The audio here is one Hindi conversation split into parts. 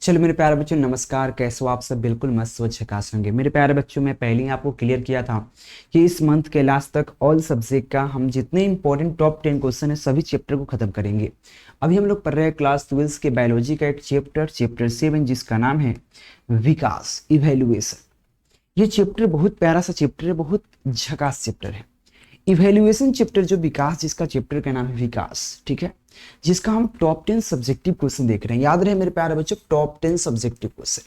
चलो मेरे प्यारे बच्चों, नमस्कार। कैसे हो आप सब? बिल्कुल मस्त व झकास होंगे। मेरे प्यारे बच्चों, मैं पहले ही आपको क्लियर किया था कि इस मंथ के लास्ट तक ऑल सब्जेक्ट का हम जितने इंपॉर्टेंट टॉप 10 क्वेश्चन है सभी चैप्टर को खत्म करेंगे। अभी हम लोग पढ़ रहे हैं क्लास 12 के बायोलॉजी का एक चैप्टर 7, जिसका नाम है विकास इवेल्युएशन। ये चैप्टर बहुत प्यारा सा चैप्टर है, बहुत झकास चैप्टर है। इवेल्युएशन चैप्टर जो विकास, जिसका चैप्टर का नाम है विकास, ठीक है, जिसका हम टॉप 10 सब्जेक्टिव क्वेश्चन देख रहे हैं। याद रहे मेरे प्यारे बच्चों, टॉप 10 सब्जेक्टिव क्वेश्चन।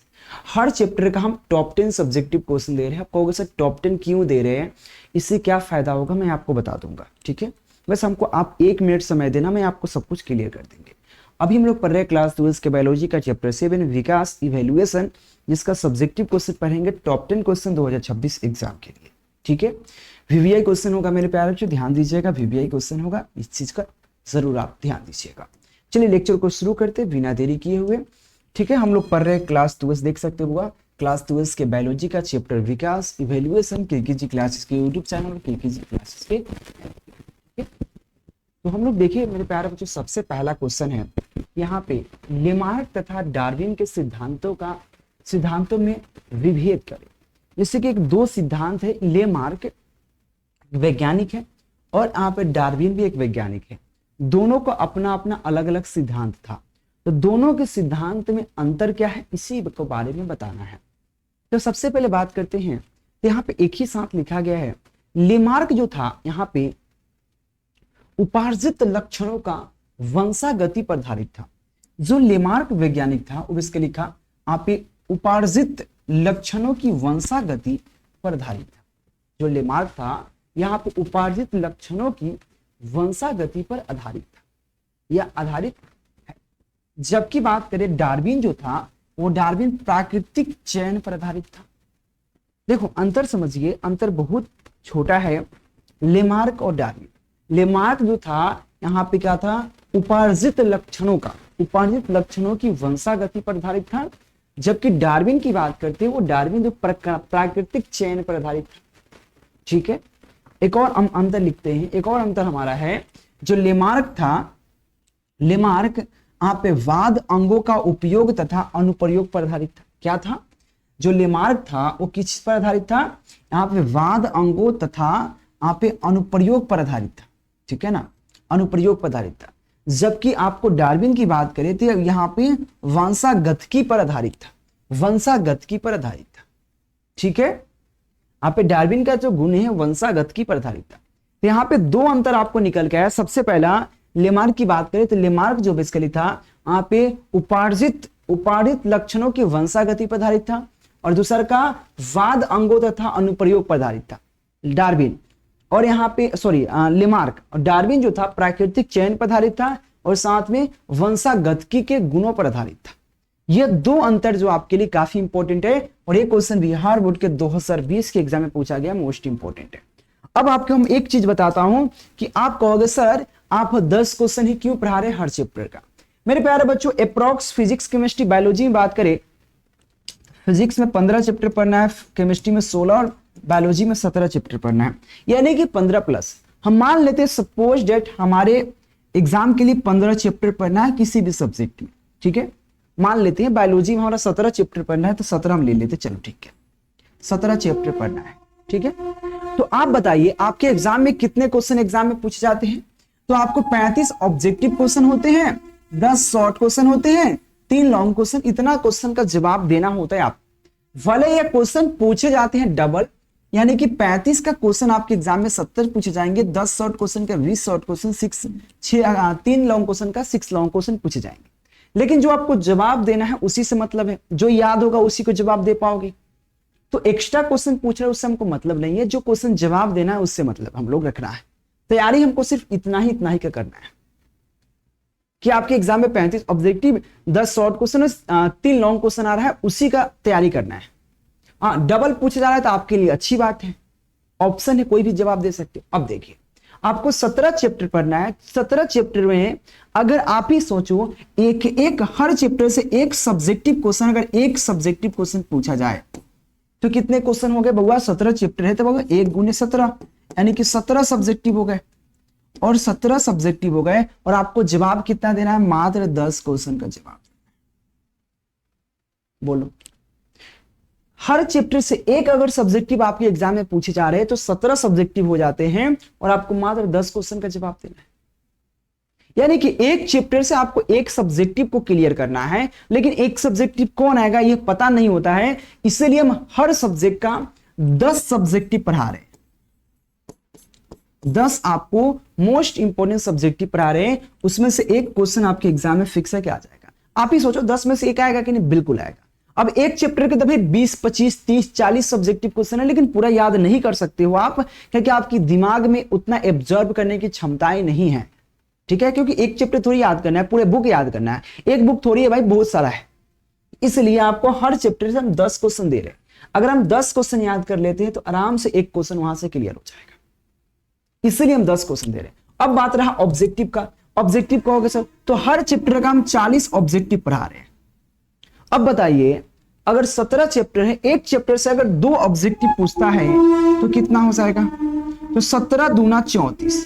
हर चैप्टर का हम टॉप 10 सब्जेक्टिव क्वेश्चन दे रहे हैं। आप कहोगे सर टॉप 10 क्यों दे रहे हैं, इससे क्या फायदा होगा, मैं आपको बता दूंगा। ठीक है, बस हमको आप 1 मिनट समय देना, मैं आपको सब कुछ क्लियर कर देंगे। अभी हम लोग पढ़ रहे हैं क्लास 12 के बायोलॉजी का चैप्टर 7 विकास इवेल्युएशन, जिसका सब्जेक्टिव क्वेश्चन पढ़ेंगे टॉप 10 क्वेश्चन 2026 एग्जाम के लिए। ठीक है, वीवीआई क्वेश्चन होगा मेरे प्यारे बच्चों, ध्यान दीजिएगा, वीवीआई क्वेश्चन होगा, इस चीज का जरूर आप ध्यान दीजिएगा। चलिए लेक्चर को शुरू करते बिना देरी किए हुए। ठीक है, हम लोग पढ़ रहे हैं क्लास 12, देख सकते हुआ क्लास 12 के बायोलॉजी का चैप्टर विकास इवेल्युएशन, केकेजी क्लासेस के यूट्यूब चैनल, केकेजी क्लासेस के। तो हम लोग देखिए मेरे प्यारे बच्चों, सबसे पहला क्वेश्चन है यहाँ पे, लेमार्क तथा डार्विन के सिद्धांतों में विभेद करें। जैसे कि एक दो सिद्धांत है, लेमार्क वैज्ञानिक है और यहाँ पे डार्विन भी एक वैज्ञानिक है। दोनों को अपना अपना अलग अलग सिद्धांत था, तो दोनों के सिद्धांत में अंतर क्या है, इसी के बारे में बताना है। तो सबसे पहले बात करते हैं, तो यहाँ पे एक ही साथ लिखा गया है, लेमार्क जो था यहाँ पे उपार्जित लक्षणों का वंशागति पर आधारित था। जो लेमार्क वैज्ञानिक था वो इसके लिखा आप उपार्जित लक्षणों की वंशागति पर आधारित था। जो लेमार्क था यहाँ पे उपार्जित लक्षणों की वंशागति पर आधारित था या आधारित है। जबकि बात करें डार्विन जो था, वो डार्विन प्राकृतिक चयन पर आधारित था। देखो अंतर समझिए, अंतर बहुत छोटा है लेमार्क और डार्विन। लेमार्क जो था यहाँ पे क्या था, उपार्जित लक्षणों की वंशागति पर आधारित था। जबकि डार्विन की बात करते हैं, वो डार्विन जो प्राकृतिक चयन पर आधारित था। ठीक है, एक और हम अंतर लिखते हैं, एक और अंतर हमारा है, जो लेमार्क था, लेमार्क यहाँ पे वाद अंगों का उपयोग तथा अनुप्रयोग पर आधारित था। क्या था, जो लेमार्क था वो किस पर आधारित था, यहाँ पे वाद अंगों तथा यहाँ पे अनुप्रयोग पर आधारित था। ठीक है ना, अनुप्रयोग पर आधारित था। जबकि आपको डार्विन की बात करें तो यहाँ पे वंशागतिकी पर आधारित था, वंशागतिकी पर आधारित था। ठीक है, यहाँ पे डार्विन का जो गुण है वंशागतिकी पर आधारित था। तो यहाँ पे दो अंतर आपको निकल के आया। सबसे पहला लेमार्क की बात करें तो लेमार्क जो बेसिकली था यहाँ पे उपार्जित लक्षणों की वंशागति पर आधारित था, और दूसरा का वाद अंगों तथा अनुप्रयोग पर आधारित था डार्विन। और यहाँ पे लेमार्क और डार्विन जो था प्राकृतिक चयन पर आधारित था और साथ में वंशागतिकी के गुणों पर आधारित था। ये दो अंतर जो आपके लिए काफी इंपॉर्टेंट है, और ये क्वेश्चन बिहार बोर्ड के 2020 के एग्जाम में पूछा गया, मोस्ट इंपॉर्टेंट है। अब आपको हम एक चीज बताता हूं कि आप कहोगे सर आप 10 क्वेश्चन ही क्यों पढ़ा रहे हर चैप्टर का। मेरे प्यारे बच्चों, अप्रॉक्स फिजिक्स केमिस्ट्री बायोलॉजी में बात करें, फिजिक्स में 15 चैप्टर पढ़ना है, केमिस्ट्री में 16 और बायोलॉजी में 17 चैप्टर पढ़ना है, यानी कि 15+। हम मान लेते हैं सपोज डेट हमारे एग्जाम के लिए 15 चैप्टर पढ़ना है किसी भी सब्जेक्ट में। ठीक है, मान लेते हैं बायोलॉजी में हमारा 17 चैप्टर पढ़ना है, तो 17 हम ले लेते, चलो ठीक है, 17 चैप्टर पढ़ना है। ठीक है, तो आप बताइए आपके एग्जाम में कितने क्वेश्चन एग्जाम में पूछे जाते हैं। तो आपको 35 ऑब्जेक्टिव क्वेश्चन होते हैं, 10 शॉर्ट क्वेश्चन होते हैं, 3 लॉन्ग क्वेश्चन। इतना क्वेश्चन का जवाब देना होता है आप। भले ये क्वेश्चन पूछे जाते हैं डबल, यानी कि 35 का क्वेश्चन आपके एग्जाम में 70 पूछे जाएंगे, 10 शॉर्ट क्वेश्चन का 20 शॉर्ट क्वेश्चन, 3 लॉन्ग क्वेश्चन का 6 लॉन्ग क्वेश्चन पूछे जाएंगे। लेकिन जो आपको जवाब देना है उसी से मतलब है, जो याद होगा उसी को जवाब दे पाओगे। तो एक्स्ट्रा क्वेश्चन पूछ रहे हैं उससे हमको मतलब नहीं है, जो क्वेश्चन जवाब देना है उससे मतलब हम लोग रखना है। तैयारी हमको सिर्फ इतना ही का करना है कि आपके एग्जाम में 35 objective, 10 short question, 3 long question आ रहा है, उसी का तैयारी करना है। हाँ, डबल पूछा जा रहा है तो आपके लिए अच्छी बात है, ऑप्शन है, कोई भी जवाब दे सकते हो। अब देखिए आपको 17 चैप्टर पढ़ना है। 17 चैप्टर में अगर आप ही सोचो एक हर चैप्टर से एक सब्जेक्टिव क्वेश्चन, अगर एक सब्जेक्टिव क्वेश्चन पूछा जाए तो कितने क्वेश्चन हो गए बउआ, 17 चैप्टर है तो बउआ 1 × 17 यानी कि 17 सब्जेक्टिव हो गए, और 17 सब्जेक्टिव हो गए, और आपको जवाब कितना देना है, मात्र 10 क्वेश्चन का जवाब। बोलो। हर चैप्टर से एक अगर सब्जेक्टिव आपके एग्जाम में पूछे जा रहे हैं तो 17 सब्जेक्टिव हो जाते हैं और आपको मात्र 10 क्वेश्चन का जवाब देना है। यानी कि एक चैप्टर से आपको एक सब्जेक्टिव को क्लियर करना है, लेकिन एक सब्जेक्टिव कौन आएगा ये पता नहीं होता है, इसलिए हम हर सब्जेक्ट का 10 सब्जेक्टिव पढ़ा रहे हैं। 10 आपको मोस्ट इंपोर्टेंट सब्जेक्टिव पढ़ा रहे हैं, उसमें से एक क्वेश्चन आपके एग्जाम में फिक्स है कि आ जाएगा। आप ही सोचो 10 में से एक आएगा कि नहीं, बिल्कुल आएगा। अब एक चैप्टर के तो भाई 20, 25, 30, 40 सब्जेक्टिव क्वेश्चन है, लेकिन पूरा याद नहीं कर सकते हो आप, क्योंकि आपकी दिमाग में उतना एब्जॉर्ब करने की क्षमताएं नहीं है। ठीक है, क्योंकि एक चैप्टर थोड़ी याद करना है, पूरे बुक याद करना है, एक बुक थोड़ी है भाई, बहुत सारा है। इसलिए आपको हर चैप्टर से हम 10 क्वेश्चन दे रहे हैं। अगर हम 10 क्वेश्चन याद कर लेते हैं तो आराम से एक क्वेश्चन वहां से क्लियर हो जाएगा, इसलिए हम 10 क्वेश्चन दे रहे हैं। अब बात रहा ऑब्जेक्टिव का। ऑब्जेक्टिव कहोगे सर, तो हर चैप्टर का हम 40 ऑब्जेक्टिव पढ़ा रहे हैं। अब बताइए, अगर 17 चैप्टर है, एक चैप्टर से अगर 2 ऑब्जेक्टिव पूछता है तो कितना हो जाएगा? तो 17 दूना 34,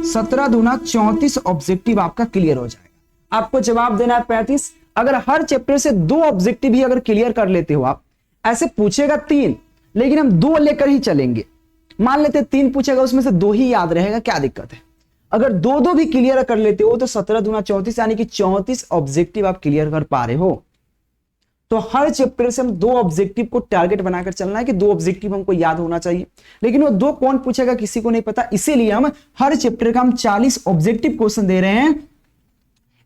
17 दूना 34 ऑब्जेक्टिव आपका क्लियर हो जाएगा। आपको जवाब देना है 35। अगर हर चैप्टर से 2 ऑब्जेक्टिव ही अगर क्लियर कर लेते हो आप, ऐसे पूछेगा 3, लेकिन हम 2 लेकर ही चलेंगे। मान लेते 3 पूछेगा, उसमें से 2 ही याद रहेगा, क्या दिक्कत है? अगर 2-2 भी क्लियर कर लेते हो तो 17 दूना 34 यानी कि 34 ऑब्जेक्टिव आप क्लियर कर पा रहे हो। तो हर चैप्टर से हम 2 ऑब्जेक्टिव को टारगेट बनाकर चलना है कि 2 ऑब्जेक्टिव हमको याद होना चाहिए, लेकिन वो 2 कौन पूछेगा किसी को नहीं पता। इसीलिए हम हर चैप्टर का हम 40 ऑब्जेक्टिव क्वेश्चन दे रहे हैं।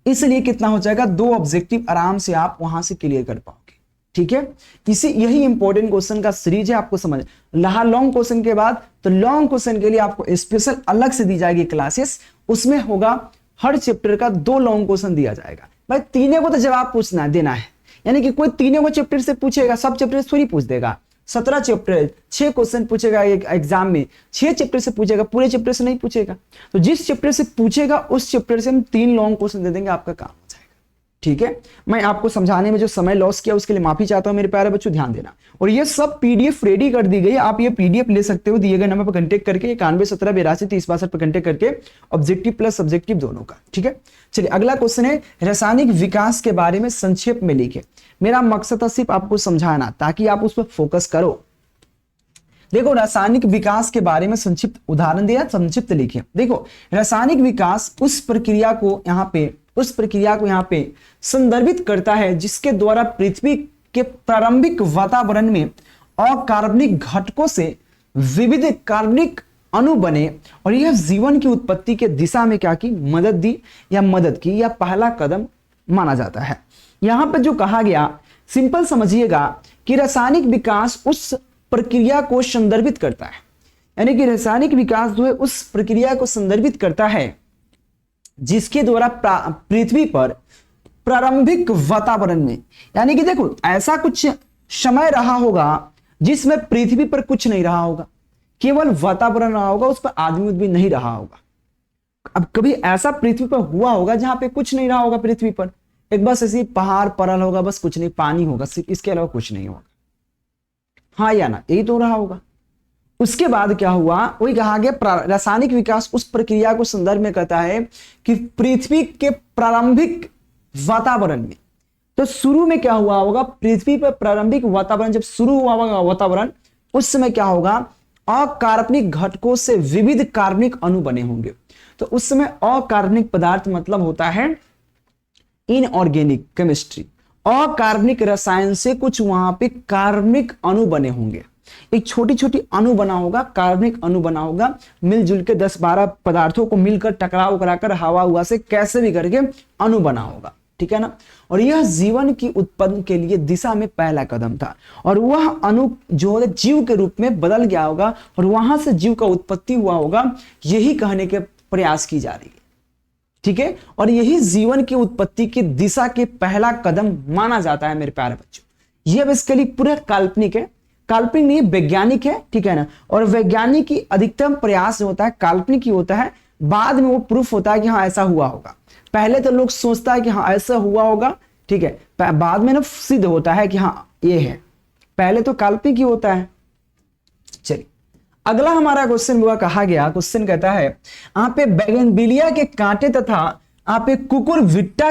इसलिए कितना हो जाएगा? 2 ऑब्जेक्टिव आराम से आप वहां से क्लियर कर पाओगे। ठीक है, यही इंपॉर्टेंट क्वेश्चन का सीरीज है, आपको समझ लहा। लॉन्ग क्वेश्चन के बाद तो लॉन्ग क्वेश्चन के लिए आपको स्पेशल अलग से दी जाएगी क्लासेस, उसमें होगा हर चैप्टर का 2 लॉन्ग क्वेश्चन दिया जाएगा। भाई तीनों को तो जवाब पूछना है, देना है, यानी कि कोई तीनों को चैप्टर से पूछेगा, सब चैप्टर से थोड़ी पूछ देगा। 17 चैप्टर 6 क्वेश्चन पूछेगा एक एग्जाम में, 6 चैप्टर से पूछेगा, पूरे चैप्टर से नहीं पूछेगा। तो जिस चैप्टर से पूछेगा उस चैप्टर से हम 3 लॉन्ग क्वेश्चन दे देंगे, आपका काम हो जाएगा। ठीक है, मैं आपको समझाने में जो समय लॉस किया उसके लिए माफी चाहता हूं मेरे प्यारे बच्चों, ध्यान देना। और ये सब पीडीएफ रेडी कर दी गई, आप ये पीडीएफ ले सकते हो दिए गए नंबर पर कांटेक्ट करके, 91 17 82 30 62 पर कांटेक्ट करके, ऑब्जेक्टिव प्लस सब्जेक्टिव दोनों का। ठीक है, चलिए अगला क्वेश्चन है, रासायनिक विकास के बारे में संक्षेप में लिखे। मेरा मकसद था सिर्फ आपको समझाना ताकि आप उस पर फोकस करो। देखो, रासायनिक विकास के बारे में संक्षिप्त उदाहरण दिया, संक्षिप्त लिखिए। देखो, रासायनिक विकास उस प्रक्रिया को यहाँ पे संदर्भित करता है जिसके द्वारा पृथ्वी के प्रारंभिक वातावरण में अकार्बनिक घटकों से विविध कार्बनिक अणु बने और यह जीवन की उत्पत्ति के दिशा में क्या की? मदद की या पहला कदम माना जाता है। यहां पर जो कहा गया, सिंपल समझिएगा कि रासायनिक विकास उस प्रक्रिया को संदर्भित करता है, यानी कि रासायनिक विकास जो है उस प्रक्रिया को संदर्भित करता है जिसके द्वारा पृथ्वी पर प्रारंभिक वातावरण में, यानी कि देखो ऐसा कुछ समय रहा होगा जिसमें पृथ्वी पर कुछ नहीं रहा होगा, केवल वातावरण रहा होगा, उस पर आदमी भी नहीं रहा होगा। अब कभी ऐसा पृथ्वी पर हुआ होगा जहां पे कुछ नहीं रहा होगा पृथ्वी पर, एक बस ऐसी पहाड़ पड़ल होगा, बस कुछ नहीं, पानी होगा सिर्फ, इसके अलावा कुछ नहीं होगा। हाँ या ना, यही तो रहा होगा। उसके बाद क्या हुआ, वही कहा गया रासायनिक विकास उस प्रक्रिया को संदर्भ में कहता है कि पृथ्वी के प्रारंभिक वातावरण में, तो शुरू में क्या हुआ होगा, पृथ्वी पर प्रारंभिक वातावरण जब शुरू हुआ होगा वातावरण, उस समय क्या होगा, अकार्बनिक घटकों से विविध कार्बनिक अणु बने होंगे। तो उस समय अकार्बनिक पदार्थ मतलब होता है इनऑर्गेनिक केमिस्ट्री, अकार्बनिक रसायन से कुछ वहां पे कार्बनिक अणु बने होंगे, एक छोटी छोटी अणु बना होगा, कार्बनिक अणु बना होगा, मिलजुल के 10-12 पदार्थों को मिलकर टकराव कराकर हवा हुआ से कैसे भी करके अणु बना होगा। ठीक है ना, और यह जीवन की उत्पत्ति के लिए दिशा में पहला कदम था, और वह अणु जो है जीव के रूप में बदल गया होगा और वहां से जीव का उत्पत्ति हुआ होगा, यही कहने के प्रयास की जा रही है। ठीक है, और यही जीवन की उत्पत्ति की दिशा के पहला कदम माना जाता है मेरे प्यारे बच्चों। यह बेसिकली पूरा काल्पनिक है, काल्पनिक नहीं वैज्ञानिक है। ठीक है ना, और वैज्ञानिक की अधिकतम प्रयास जो होता है काल्पनिक ही होता है, बाद में वो प्रूफ होता है कि हाँ ऐसा हुआ होगा। पहले तो लोग सोचता है कि हाँ ऐसा हुआ होगा, ठीक है, बाद में ना सिद्ध होता है कि हाँ ये है, पहले तो काल्पनिक ही होता है। चलिए अगला हमारा क्वेश्चन हुआ, कहा गया क्वेश्चन कहता है यहाँ पे बैगनविलिया के कांटे तथा यहाँ पे कुकुरबिट्टा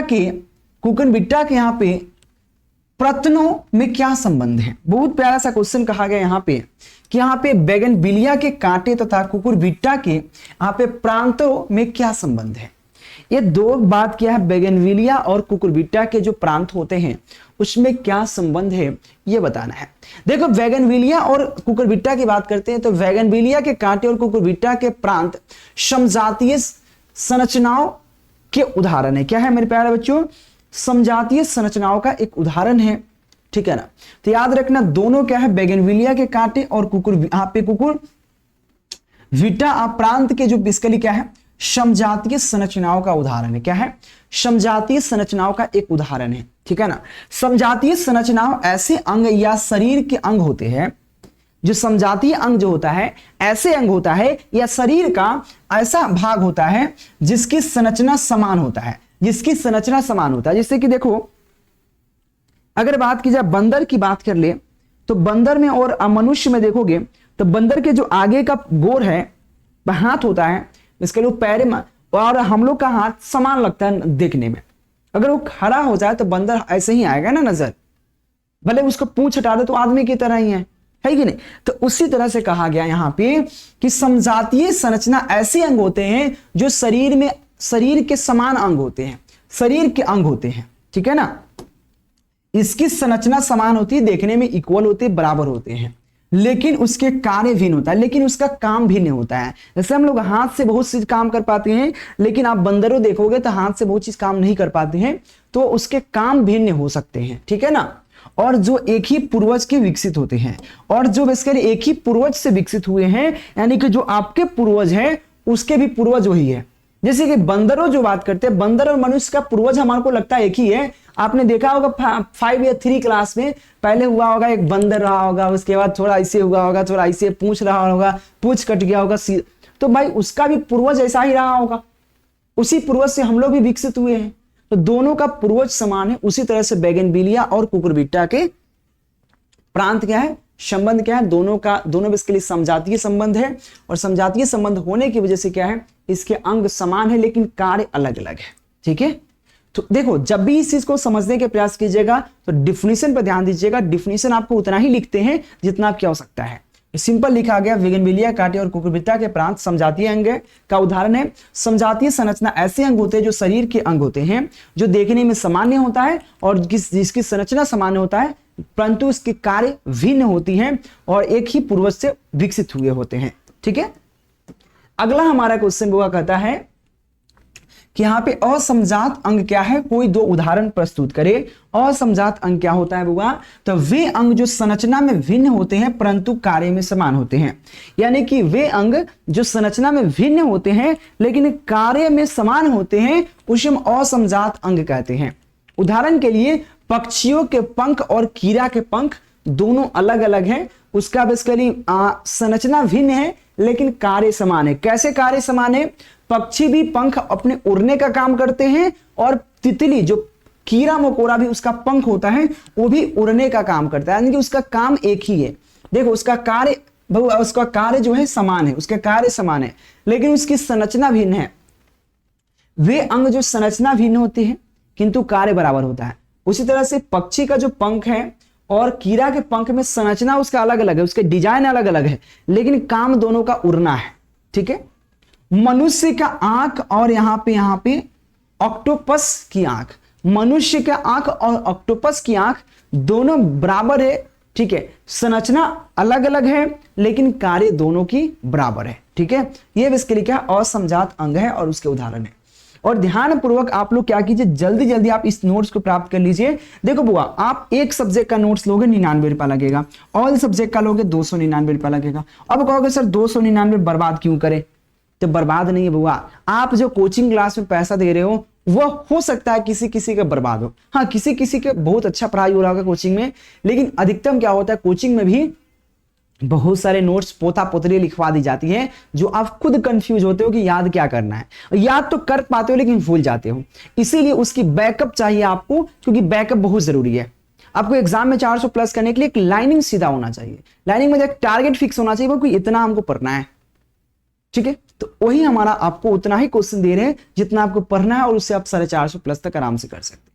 के यहाँ पे प्रत्नों में क्या संबंध है? बहुत प्यारा सा क्वेश्चन कहा गया यहाँ पे कि यहाँ पे बैगनविलिया के कांटे तथा कुकुरबिट्टा के यहाँ पे प्रांतों में क्या संबंध है? ये दो बात क्या है, बैगनविलिया और कुकुरबिट्टा के जो प्रांत होते हैं उसमें क्या संबंध है ये बताना है। देखो बैगनविलिया और कुकुरबिट्टा की बात करते हैं तो बैगनविलिया के कांटे और कुकुरबिट्टा के प्रांत समजातीय संरचनाओं के उदाहरण है। क्या है मेरे प्यारे बच्चों? समजातीय संरचनाओं का एक उदाहरण है, ठीक है ना। तो याद रखना दोनों क्या है, बैगनविलिया के कांटे और कुकुरबिट्टा प्रांत के जो बेसिकली क्या है, समजातीय संरचनाओं का उदाहरण है। क्या है? समजातीय संरचनाओं का एक उदाहरण है, ठीक है ना। समजातीय संरचनाओं ऐसे अंग या शरीर के अंग होते हैं, जो समजातीय अंग जो होता है ऐसे अंग होता है या शरीर का ऐसा भाग होता है जिसकी संरचना समान होता है, जिसकी संरचना समान होता है। जैसे कि देखो अगर बात की जाए बंदर की बात कर ले तो बंदर में और मनुष्य में देखोगे तो बंदर के जो आगे का गोर है हाथ होता है, इसके लिए पैर में, और हम लोग का हाथ समान लगता है देखने में। अगर वो खड़ा हो जाए तो बंदर ऐसे ही आएगा ना नजर, भले उसको पूंछ हटा दे तो आदमी की तरह ही है कि नहीं। तो उसी तरह से कहा गया यहाँ पे कि समजातीय संरचना ऐसे अंग होते हैं जो शरीर के समान अंग होते हैं, शरीर के अंग होते हैं, ठीक है ना। इसकी संरचना समान होती है, देखने में इक्वल होते हैं, बराबर होते हैं, लेकिन उसके कार्य भिन्न होता है, लेकिन उसका काम भिन्न होता है। जैसे हम लोग हाथ से बहुत चीज काम कर पाते हैं, लेकिन आप बंदरों देखोगे तो हाथ से बहुत चीज काम नहीं कर पाते हैं, तो उसके काम भिन्न हो सकते हैं, ठीक है ना। और जो एक ही पूर्वज के विकसित होते हैं, और जो बेसिकली एक ही पूर्वज से विकसित हुए हैं, यानी कि जो आपके पूर्वज हैं उसके भी पूर्वज वही है। जैसे कि बंदरों जो बात करते हैं, बंदर और मनुष्य का पूर्वज हमारे को लगता है एक ही है। आपने देखा होगा 5 या 3 क्लास में पहले हुआ होगा एक बंदर रहा होगा, उसके बाद थोड़ा ऐसे हुआ होगा, थोड़ा ऐसे पूंछ रहा होगा, पूंछ कट गया होगा, तो भाई उसका भी पूर्वज ऐसा ही रहा होगा, उसी पूर्वज से हम लोग भी विकसित हुए हैं। तो दोनों का पूर्वज समान है। उसी तरह से बैगनविलिया और कुकुरबिट्टा के प्रांत क्या है, संबंध क्या है, दोनों बेसिकली समजातीय संबंध है। और समजातीय संबंध होने की वजह से क्या है, इसके अंग समान है लेकिन कार्य अलग अलग है, ठीक है। तो देखो जब भी इस चीज को समझने के प्रयास कीजिएगा तो डिफिनीशन पर ध्यान दीजिएगा। डिफिनीशन आपको उतना ही लिखते हैं जितना आपकी आवश्यकता है। सिंपल लिखा गया, बैगनविलिया कांटे और कुकुरबिट्टा के प्रांत समजातीय अंग का उदाहरण है। समजातीय संरचना ऐसे अंग होते हैं जो शरीर के अंग होते हैं, जो देखने में सामान्य होता है और जिसकी संरचना सामान्य होता है, परंतु उसके कार्य भिन्न होती हैं और एक ही पूर्वज से विकसित हुए होते हैं, ठीक है। अगला हमारा क्वेश्चन बुआ कहता है कि यहाँ पे असमजात अंग क्या है, कोई 2 उदाहरण प्रस्तुत करे। असमजात अंग क्या होता है बुआ? तो वे अंग जो संरचना में भिन्न होते हैं परंतु कार्य में समान होते हैं, यानी कि वे अंग जो संरचना में भिन्न होते हैं लेकिन कार्य में समान होते हैं, उसे हम असमजात अंग कहते हैं। उदाहरण के लिए पक्षियों के पंख और कीड़ा के पंख दोनों अलग अलग हैं, उसका बेसिकली संरचना भिन्न है लेकिन कार्य समान है। कैसे कार्य समान है? पक्षी भी पंख अपने उड़ने का काम करते हैं और तितली जो कीड़ा मकोड़ा भी उसका पंख होता है वो भी उड़ने का काम करता है, यानी कि उसका काम एक ही है। देखो उसका कार्य जो है समान है, उसके कार्य समान है लेकिन उसकी संरचना भिन्न है। वे अंग जो संरचना भिन्न होती है किंतु कार्य बराबर होता है। उसी तरह से पक्षी का जो पंख है और कीड़ा के पंख में संरचना उसका अलग अलग है, उसके डिजाइन अलग अलग है लेकिन काम दोनों का उड़ना है, ठीक है। मनुष्य का आंख और यहाँ पे ऑक्टोपस की आंख, मनुष्य का आंख और ऑक्टोपस की आंख दोनों बराबर है, ठीक है। संरचना अलग अलग है लेकिन कार्य दोनों की बराबर है, ठीक है। ये बेसिकली क्या असमजात अंग है और उसके उदाहरण है। और ध्यान पूर्वक आप लोग क्या कीजिए, जल्दी जल्दी आप इस नोट्स को प्राप्त कर लीजिए। देखो बुआ, आप एक सब्जेक्ट का नोट्स लोगे 99 रुपया लगेगा, ऑल सब्जेक्ट का लोगे 299 रुपया लगेगा। अब कहोगे सर 299 बर्बाद क्यों करें? तो बर्बाद नहीं है बुआ, आप जो कोचिंग क्लास में पैसा दे रहे हो वो हो सकता है किसी किसी का बर्बाद हो, हाँ किसी किसी के बहुत अच्छा पढ़ाई हो रहा होगा कोचिंग में, लेकिन अधिकतम क्या होता है कोचिंग में भी बहुत सारे नोट्स पोता पोतरी लिखवा दी जाती है जो आप खुद कंफ्यूज होते हो कि याद क्या करना है। याद तो कर पाते हो लेकिन भूल जाते हो, इसीलिए उसकी बैकअप चाहिए आपको, क्योंकि बैकअप बहुत जरूरी है। आपको एग्जाम में 400 प्लस करने के लिए एक लाइनिंग सीधा होना चाहिए, लाइनिंग में एक टारगेट फिक्स होना चाहिए कि इतना हमको पढ़ना है, ठीक है। तो वही हमारा आपको उतना ही क्वेश्चन दे रहे हैं जितना आपको पढ़ना है और उससे आप 450 प्लस तक आराम से कर सकते हैं।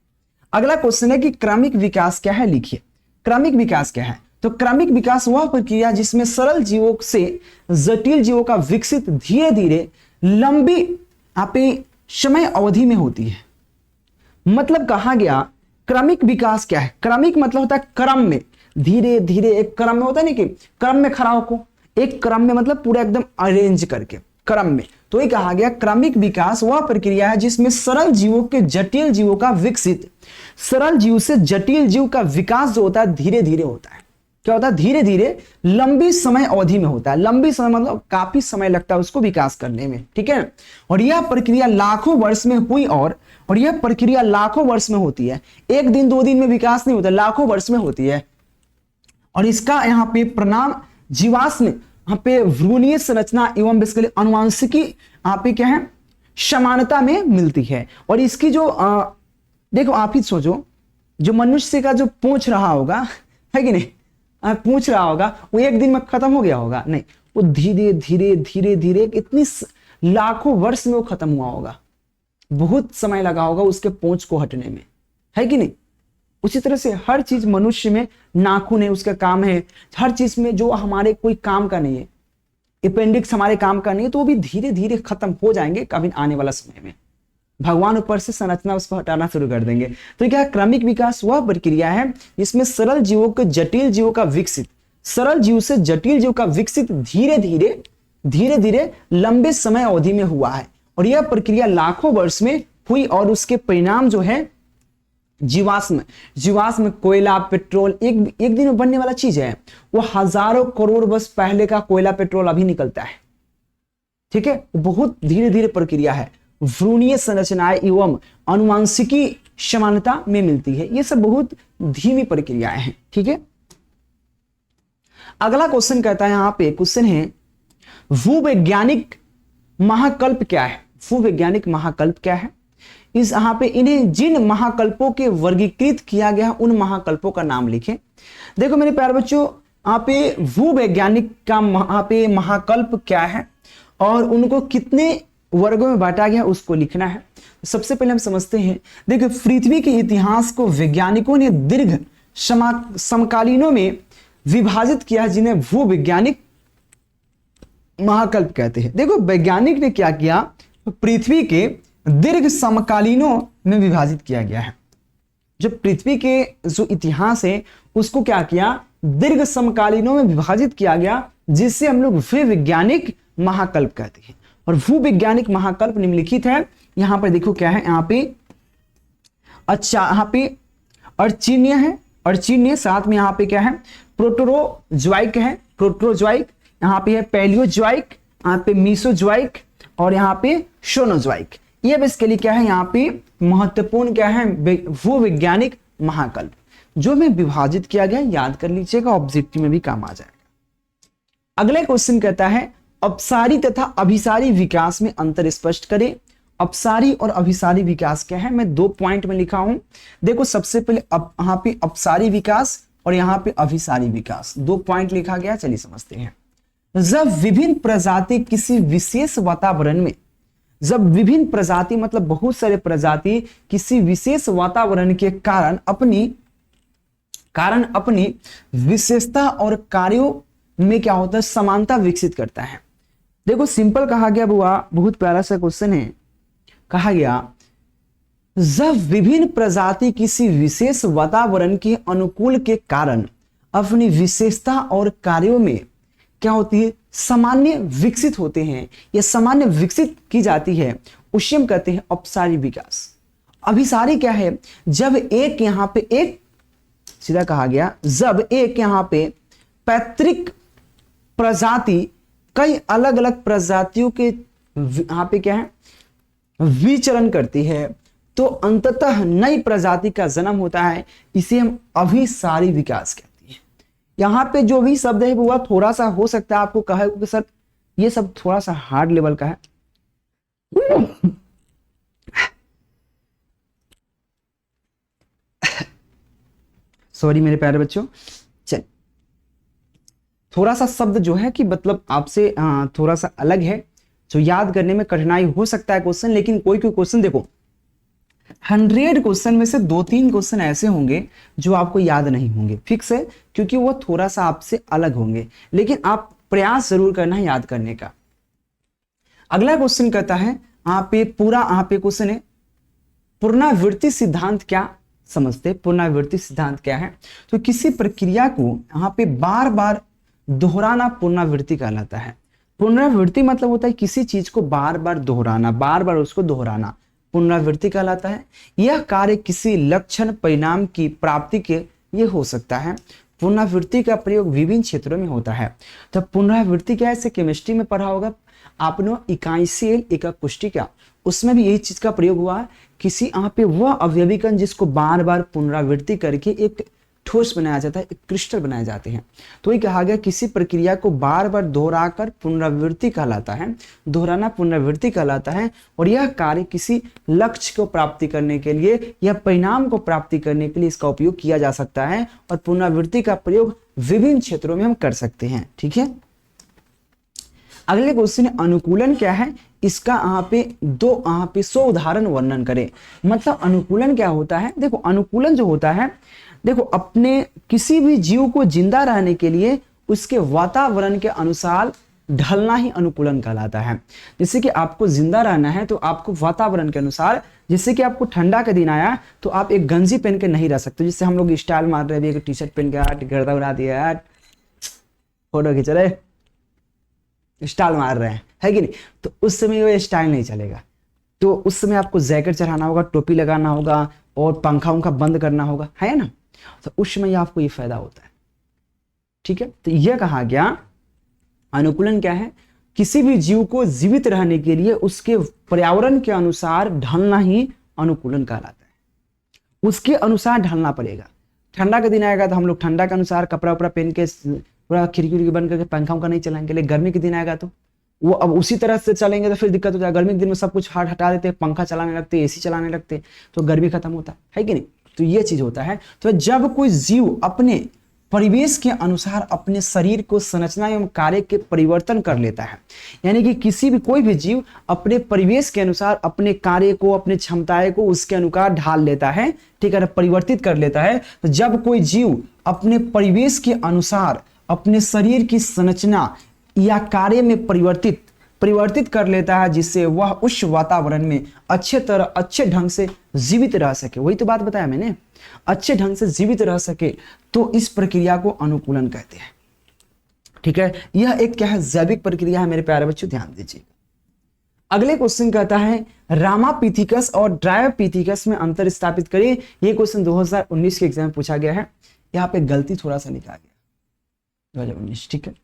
अगला क्वेश्चन है कि क्रमिक विकास क्या है, लिखिए। क्रमिक विकास क्या है? तो क्रमिक विकास वह प्रक्रिया जिसमें सरल जीवों से जटिल जीवों का विकसित धीरे धीरे लंबी समय अवधि में होती है। मतलब कहा गया क्रमिक विकास क्या है? क्रमिक मतलब होता है क्रम में, धीरे धीरे एक क्रम में होता है ना, कि क्रम में खड़ा होको, एक क्रम में मतलब पूरा एकदम अरेंज करके क्रम में। तो ये कहा गया क्रमिक विकास वह प्रक्रिया है जिसमें सरल जीवों के जटिल जीवों का विकसित, सरल जीव से जटिल जीव का विकास जो होता है धीरे धीरे होता है। क्या होता है? धीरे धीरे लंबी समय अवधि में होता है। लंबी समय मतलब काफी समय लगता है उसको विकास करने में, ठीक है। और यह प्रक्रिया लाखों वर्ष में हुई और यह प्रक्रिया लाखों वर्ष में होती है। एक दिन दो दिन में विकास नहीं होता, लाखों वर्ष में होती है। और इसका यहाँ पे परिणाम जीवाश्म यहाँ पे भ्रूणीय संरचना एवं बेसिकली अनुवांशिकी यहाँ पे क्या है, समानता में मिलती है। और इसकी जो देखो आप ही सोचो, जो मनुष्य का जो पूछ रहा होगा, है कि नहीं, पूछ रहा होगा, वो एक दिन में खत्म हो गया होगा? नहीं, वो धीरे धीरे धीरे धीरे इतनी लाखों वर्ष में वो खत्म हुआ होगा। बहुत समय लगा होगा उसके पूंछ को हटने में, है कि नहीं। उसी तरह से हर चीज मनुष्य में, नाखून है उसका काम है, हर चीज में जो हमारे कोई काम का नहीं है, अपेंडिक्स हमारे काम का नहीं है, तो वो भी धीरे धीरे खत्म हो जाएंगे कभी आने वाला समय में। भगवान ऊपर से संरचना उसको हटाना शुरू कर देंगे। तो क्या क्रमिक विकास वह प्रक्रिया है जिसमें सरल जीवों के जटिल जीवों का विकसित, सरल जीव से जटिल जीव का विकसित धीरे धीरे लंबे समय अवधि में हुआ है। और यह प्रक्रिया लाखों वर्ष में हुई और उसके परिणाम जो है जीवाश्म कोयला पेट्रोल एक दिन में बनने वाला चीज है, वो हजारों करोड़ वर्ष पहले का कोयला पेट्रोल अभी निकलता है, ठीक है। बहुत धीरे धीरे प्रक्रिया है। भ्रूणीय संरचनाएं एवं अनुवांशिकी समानता में मिलती है। ये सब बहुत धीमी प्रक्रियाएं हैं, ठीक है। अगला क्वेश्चन कहता है, यहां पे क्वेश्चन है भूवैज्ञानिक महाकल्प क्या है? भूवैज्ञानिक महाकल्प क्या है? इस यहाँ पे इन्हें जिन महाकल्पों के वर्गीकृत किया गया उन महाकल्पों का नाम लिखें। देखो मेरे प्यारे बच्चों, यहाँ पे भूवैज्ञानिक का यहाँ पे महाकल्प क्या है और उनको कितने वर्गों में बांटा गया उसको लिखना है। सबसे पहले हम समझते हैं, देखो पृथ्वी के इतिहास को वैज्ञानिकों ने दीर्घ समकालीनों में विभाजित किया है, जिन्हें भूवैज्ञानिक महाकल्प कहते हैं। देखो वैज्ञानिक ने क्या किया, पृथ्वी के दीर्घ समकालीनों में विभाजित किया गया है। जो पृथ्वी के जो इतिहास है उसको क्या किया, दीर्घ समकालीनों में विभाजित किया गया, जिससे हम लोग भूवैज्ञानिक महाकल्प कहते हैं। और भूवैज्ञानिक महाकल्प निम्नलिखित है। यहां पर देखो क्या है, यहाँ पे अच्छा यहाँ पे अर्चिन्य है, अर्चिन्य, साथ में यहाँ पे क्या है प्रोटोजोइक है, प्रोटोजोइक, यहाँ पे है पैलियोजोइक, यहाँ पे मीसोजोइक और यहाँ पे सोनोजोइक। ये बेसिकली क्या है, यहाँ पे महत्वपूर्ण क्या है, भूवैज्ञानिक महाकल्प जो में विभाजित किया गया। याद कर लीजिएगा, ऑब्जेक्टिव में भी काम आ जाएगा। अगले क्वेश्चन कहता है अपसारी तथा अभिसारी विकास में अंतर स्पष्ट करें। अपसारी और अभिसारी विकास क्या है, मैं 2 पॉइंट में लिखा हूं। देखो सबसे पहले यहाँ पे अपसारी विकास और यहाँ पे अभिसारी विकास, 2 पॉइंट लिखा गया। चलिए समझते हैं। जब विभिन्न प्रजाति किसी विशेष वातावरण में, जब विभिन्न प्रजाति मतलब बहुत सारे प्रजाति किसी विशेष वातावरण के कारण अपनी विशेषता और कार्यों में क्या होता है, समानता विकसित करता है। देखो सिंपल कहा गया बुआ, बहुत प्यारा सा क्वेश्चन है। कहा गया जब विभिन्न प्रजाति किसी विशेष वातावरण के अनुकूल के कारण अपनी विशेषता और कार्यों में क्या होती है, सामान्य विकसित होते हैं या सामान्य विकसित की जाती है, उसे हम कहते हैं अपसारी विकास। अभिसारी क्या है, जब एक यहां पे एक सीधा कहा गया, जब एक यहां पे पैतृक प्रजाति कई अलग अलग प्रजातियों के यहां पे क्या है विचरण करती है, तो अंततः नई प्रजाति का जन्म होता है। इसे हम अभिसारी विकास कहते हैं। यहां पे जो भी शब्द है वो थोड़ा सा हो सकता है आपको कहे कि सर ये सब थोड़ा सा हार्ड लेवल का है। सॉरी मेरे प्यारे बच्चों, चल थोड़ा सा शब्द जो है कि मतलब आपसे थोड़ा सा अलग है, जो याद करने में कठिनाई हो सकता है क्वेश्चन। लेकिन कोई क्वेश्चन देखो 100 क्वेश्चन में से 2-3 क्वेश्चन ऐसे होंगे जो आपको याद नहीं होंगे, फिक्स है, क्योंकि वो थोड़ा सा आपसे अलग होंगे, लेकिन आप प्रयास जरूर करना है याद करने का। अगला क्वेश्चन कहता है, यहाँ पे क्वेश्चन है, पुनरावृत्ति सिद्धांत क्या समझते हैं? पुनरावृत्ति सिद्धांत क्या है? तो किसी प्रक्रिया को यहाँ पे बार बार दोहराना पुनरावृत्ति कहलाता है। पुनरावृत्ति मतलब होता है किसी चीज को बार बार दोहराना, बार बार उसको दोहराना, पुनरावृत्ति कहलाता है। यह कार्य किसी लक्षण परिणाम की प्राप्ति के लिए हो सकता है। पुनरावृत्ति का प्रयोग विभिन्न क्षेत्रों में होता है। तो पुनरावृत्ति क्या है? ऐसे केमिस्ट्री में पढ़ा होगा आपने, इकाई सेल एका पुष्टिका, उसमें भी यही चीज का प्रयोग हुआ है। किसी यहाँ पे वह अवयवीकरण जिसको बार बार पुनरावृत्ति करके एक ठोस बनाया जाता है, एक क्रिस्टल बनाए जाते हैं। तो ये कहा गया किसी प्रक्रिया को बार बार दोहराकर पुनरावृत्ति कहलाता है, दोहराना पुनरावृत्ति कहलाता है। और यह कार्य किसी लक्ष्य को प्राप्ति करने के लिए या परिणाम को प्राप्ति करने के लिए इसका उपयोग किया जा सकता है। और पुनरावृत्ति का प्रयोग विभिन्न क्षेत्रों में हम कर सकते हैं। ठीक है, अगले क्वेश्चन है, अनुकूलन क्या है? इसका यहाँ पे 100 उदाहरण वर्णन करें। मतलब अनुकूलन क्या होता है? देखो अनुकूलन जो होता है, देखो अपने किसी भी जीव को जिंदा रहने के लिए उसके वातावरण के अनुसार ढलना ही अनुकूलन कहलाता है। जैसे कि आपको जिंदा रहना है तो आपको वातावरण के अनुसार, जैसे कि आपको ठंडा का दिन आया तो आप एक गंजी पहन के नहीं रह सकते, जिससे हम लोग स्टाइल मार रहे हैं, एक टी शर्ट पहन के गर्दा उड़ा दिया, फोटो खींच रहे, स्टाइल मार रहे हैं, है कि नहीं? तो उस समय वो स्टाइल नहीं चलेगा। तो उस समय आपको जैकेट चढ़ाना होगा, टोपी लगाना होगा और पंखा उंखा बंद करना होगा, है ना? तो उस समय आपको ये फायदा होता है। ठीक है, तो यह कहा गया अनुकूलन क्या है? किसी भी जीव को जीवित रहने के लिए उसके पर्यावरण के अनुसार ढलना ही अनुकूलन कहलाता है। उसके अनुसार ढलना पड़ेगा। ठंडा का दिन आएगा तो हम लोग ठंडा के अनुसार कपड़ा उपड़ा पहन के पूरा खिड़की बंद करके पंखा उनका नहीं चलाएंगे। लेकिन गर्मी के दिन आएगा तो वो अब उसी तरह से चलेंगे तो फिर दिक्कत हो जाएगा। गर्मी के दिन में सब कुछ हटा देते हैं, पंखा चलाने लगते, एसी चलाने लगते, तो गर्मी खत्म होता है कि नहीं? तो ये चीज होता है। तो जब कोई जीव अपने परिवेश के अनुसार अपने शरीर को संरचना एवं कार्य के परिवर्तन कर लेता है, यानी कि कोई भी जीव अपने परिवेश के अनुसार अपने कार्य को, अपने क्षमताएं को उसके अनुसार ढाल लेता है, ठीक है, परिवर्तित कर लेता है। तो जब कोई जीव अपने परिवेश के अनुसार अपने शरीर की संरचना या कार्य में परिवर्तित कर लेता है, जिससे वह उस वातावरण में अच्छे ढंग से जीवित रह सके, वही तो बात बताया मैंने, अच्छे ढंग से जीवित रह सके, तो इस प्रक्रिया को अनुकूलन कहते हैं। ठीक है, यह एक क्या है? जैविक प्रक्रिया है मेरे प्यारे बच्चों, ध्यान दीजिए। अगले क्वेश्चन कहता है, रामापिथिकस और ड्रायोपिथिकस में अंतर स्थापित करिए। यह क्वेश्चन 2019 के एग्जाम में पूछा गया है। यहाँ पे गलती थोड़ा सा लिखा गया 2019। ठीक है,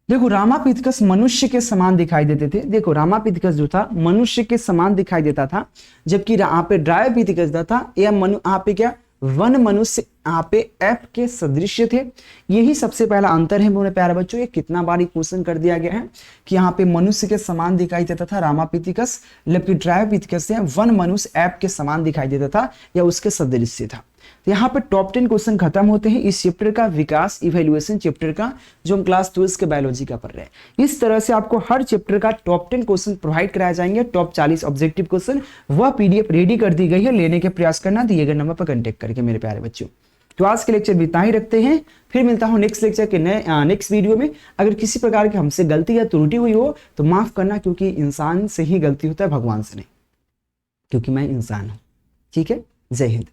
देखो रामापिथिकस मनुष्य के समान दिखाई देते थे। देखो रामापिथिकस जो था मनुष्य के समान दिखाई देता था, जबकि यहाँ पे ड्रायोपिथिकस जो था यहाँ पे क्या वन मनुष्य यहाँ पे ऐप के सदृश थे। यही सबसे पहला अंतर है मेरे प्यारे बच्चों। ये कितना बार क्वेश्चन कर दिया गया है कि यहाँ पे मनुष्य के समान दिखाई देता था रामापिथिकस, जबकि ड्रायोपिथिकस वन मनुष्य ऐप के समान दिखाई देता था या उसके सदृश था। तो यहाँ पे टॉप 10 क्वेश्चन खत्म होते हैं इस चैप्टर का, विकास इवैल्यूएशन चैप्टर का, जो हम क्लास 12 के बायोलॉजी का पढ़ रहे हैं। इस तरह से आपको हर चैप्टर का टॉप 10 क्वेश्चन प्रोवाइड कराए जाएंगे, टॉप 40 ऑब्जेक्टिव क्वेश्चन। वह पीडीएफ रेडी कर दी गई है, लेने के प्रयास करना, दिए गए नंबर पर कांटेक्ट करके मेरे प्यारे बच्चों। तो आज के लेक्चर इतना ही रखते हैं, फिर मिलता हूं नेक्स्ट लेक्चर के नेक्स्ट वीडियो में। अगर किसी प्रकार की हमसे गलती या त्रुटि हुई हो तो माफ करना, क्योंकि इंसान से ही गलती होता है, भगवान से नहीं, क्योंकि मैं इंसान हूं। ठीक है, जय हिंद।